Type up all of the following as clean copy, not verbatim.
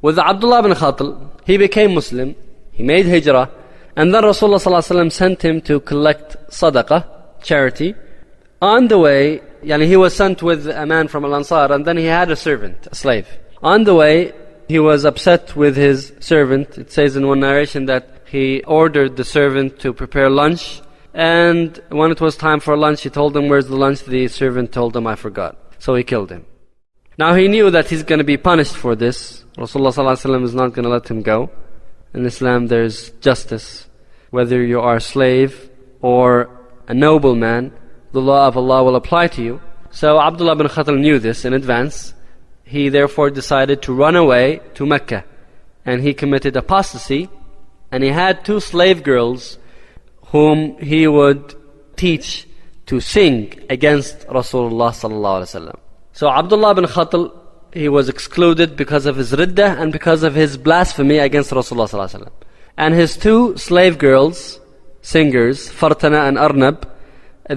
With Abdullah ibn Khatal, he became Muslim, he made hijrah, and then Rasulullah ﷺ sent him to collect sadaqah, charity. On the way, he was sent with a man from Al-Ansar, and then he had a servant, a slave. On the way, he was upset with his servant. It says in one narration that he ordered the servant to prepare lunch, and when it was time for lunch, he told him, "Where's the lunch?" The servant told him, "I forgot." So he killed him. Now he knew that he's going to be punished for this. Rasulullah ﷺ is not going to let him go. In Islam there's justice. Whether you are a slave or a nobleman, the law of Allah will apply to you. So Abdullah ibn Khatal knew this in advance. He therefore decided to run away to Mecca, and he committed apostasy, and he had 2 slave girls whom he would teach to sing against Rasulullah ﷺ. So Abdullah ibn Khatal, he was excluded because of his riddah and because of his blasphemy against Rasulullah ﷺ. And his 2 slave girls, singers, Fartana and Arnab,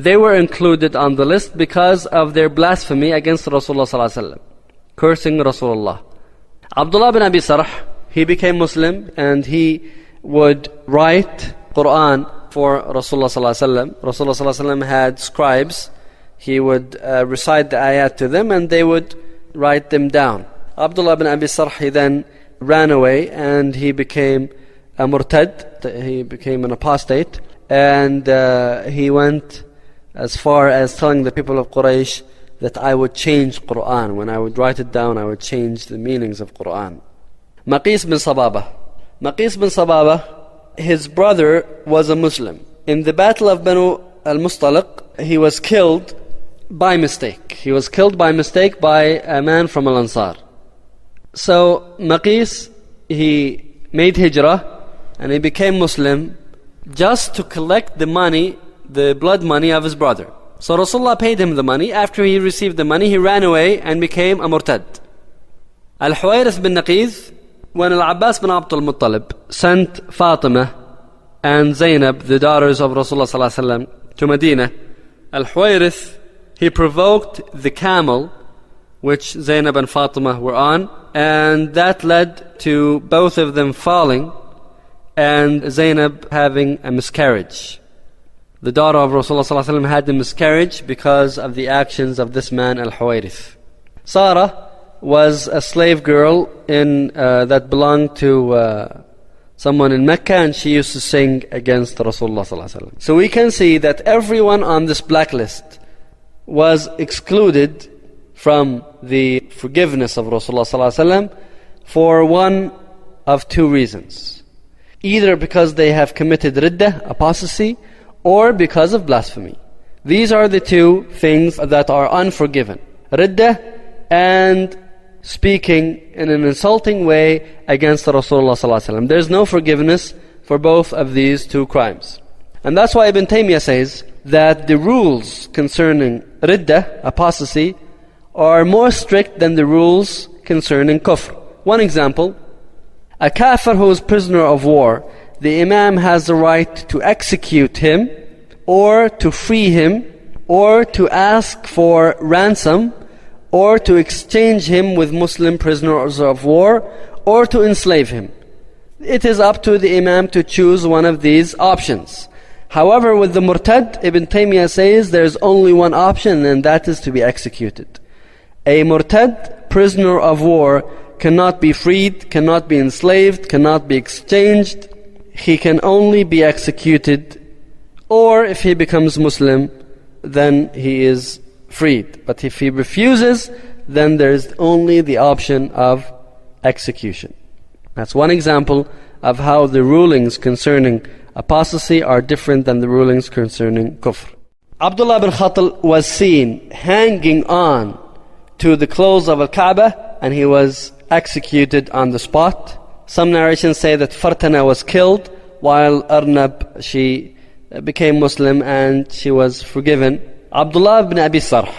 they were included on the list because of their blasphemy against Rasulullah ﷺ, cursing Rasulullah. Abdullah bin Abi Sarh, he became Muslim, and he would write Quran for Rasulullah ﷺ. Rasulullah ﷺ had scribes. He would recite the ayat to them, and they would write them down. Abdullah bin Abi Sarh, he then ran away, and he became a murtad. He became an apostate, and he went as far as telling the people of Quraysh that I would change Quran. When I would write it down, I would change the meanings of Quran. Maqis bin Sababa. Maqis bin Sababa, his brother was a Muslim. In the battle of Banu al-Mustaliq, he was killed by mistake. He was killed by mistake by a man from Al-Ansar. So Maqis, he made hijrah, and he became Muslim just to collect the money, the blood money of his brother. So Rasulullah paid him the money. After he received the money, he ran away and became a murtad. Al-Huwayrith bin Naqid, when Al-Abbas bin Abdul Muttalib sent Fatima and Zainab, the daughters of Rasulullah ﷺ, to Medina, Al-Huwayrith, he provoked the camel which Zainab and Fatima were on, and that led to both of them falling and Zainab having a miscarriage. The daughter of Rasulullah ﷺ had a miscarriage because of the actions of this man Al-Huwayrith. Sarah was a slave girl that belonged to someone in Mecca, and she used to sing against Rasulullah ﷺ. So we can see that everyone on this blacklist was excluded from the forgiveness of Rasulullah ﷺ for one of 2 reasons. Either because they have committed riddah, apostasy, or because of blasphemy. These are the 2 things that are unforgiven: riddah and speaking in an insulting way against Rasulullah ﷺ. There's no forgiveness for both of these 2 crimes. And that's why Ibn Taymiyyah says that the rules concerning riddah, apostasy, are more strict than the rules concerning kufr. One example: a kafir who is prisoner of war, the imam has the right to execute him, or to free him, or to ask for ransom, or to exchange him with Muslim prisoners of war, or to enslave him. It is up to the imam to choose one of these options. However, with the murtad, Ibn Taymiyyah says there's only one option, and that is to be executed. A murtad, prisoner of war, cannot be freed, cannot be enslaved, cannot be exchanged. He can only be executed, or if he becomes Muslim, then he is freed. But if he refuses, then there is only the option of execution. That's one example of how the rulings concerning apostasy are different than the rulings concerning kufr. Abdullah bin Khatal was seen hanging on to the clothes of Al-Kaaba, and he was executed on the spot. Some narrations say that Fartana was killed, while Arnab, she became Muslim and she was forgiven. Abdullah bin Abi Sarh,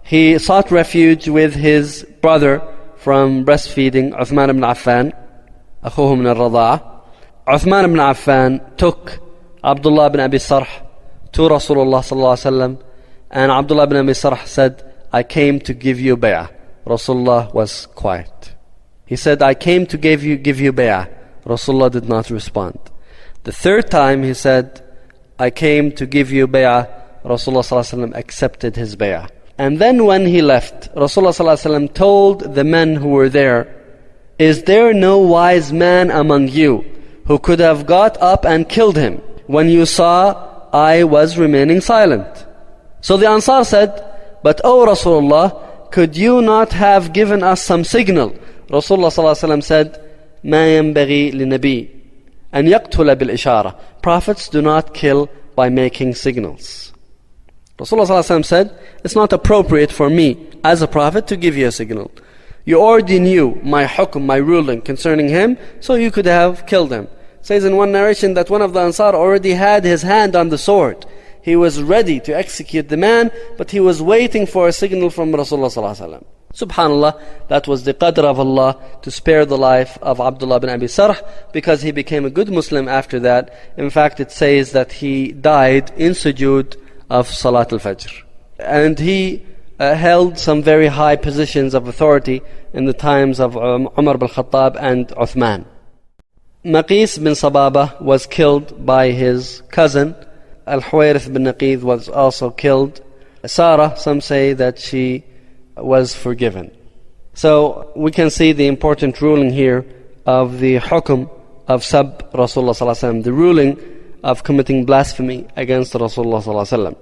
he sought refuge with his brother from breastfeeding, Uthman ibn Affan, أخوه من الرضاعة. Uthman ibn Affan took Abdullah bin Abi Sarh to Rasulullah ﷺ, and Abdullah bin Abi Sarh said, I came to give you bay'ah. Rasulullah was quiet. He said, I came to give you bay'ah. Rasulullah did not respond. The third time he said, I came to give you bay'ah. Rasulullah accepted his bay'ah. And then when he left, Rasulullah told the men who were there, is there no wise man among you who could have got up and killed him when you saw I was remaining silent? So the Ansar said, but O Rasulullah, could you not have given us some signal? Rasulullah said, ما ينبغي لنبي أن يقتل بالإشارة. Prophets do not kill by making signals. Rasulullah said, it's not appropriate for me as a prophet to give you a signal. You already knew my hukm, my ruling concerning him, so you could have killed him. It says in one narration that one of the Ansar already had his hand on the sword. He was ready to execute the man, but he was waiting for a signal from Rasulullah. Subhanallah, that was the qadr of Allah to spare the life of Abdullah bin Abi Sarh, because he became a good Muslim after that. In fact, it says that he died in sujood of Salat al-Fajr. And he held some very high positions of authority in the times of Umar bin Khattab and Uthman. Maqis bin Sababa was killed by his cousin. Al-Huwayrith bin Naqid was also killed. Sarah, some say that she was forgiven. So we can see the important ruling here of the hukm of Sab Rasulullah, the ruling of committing blasphemy against Rasulullah.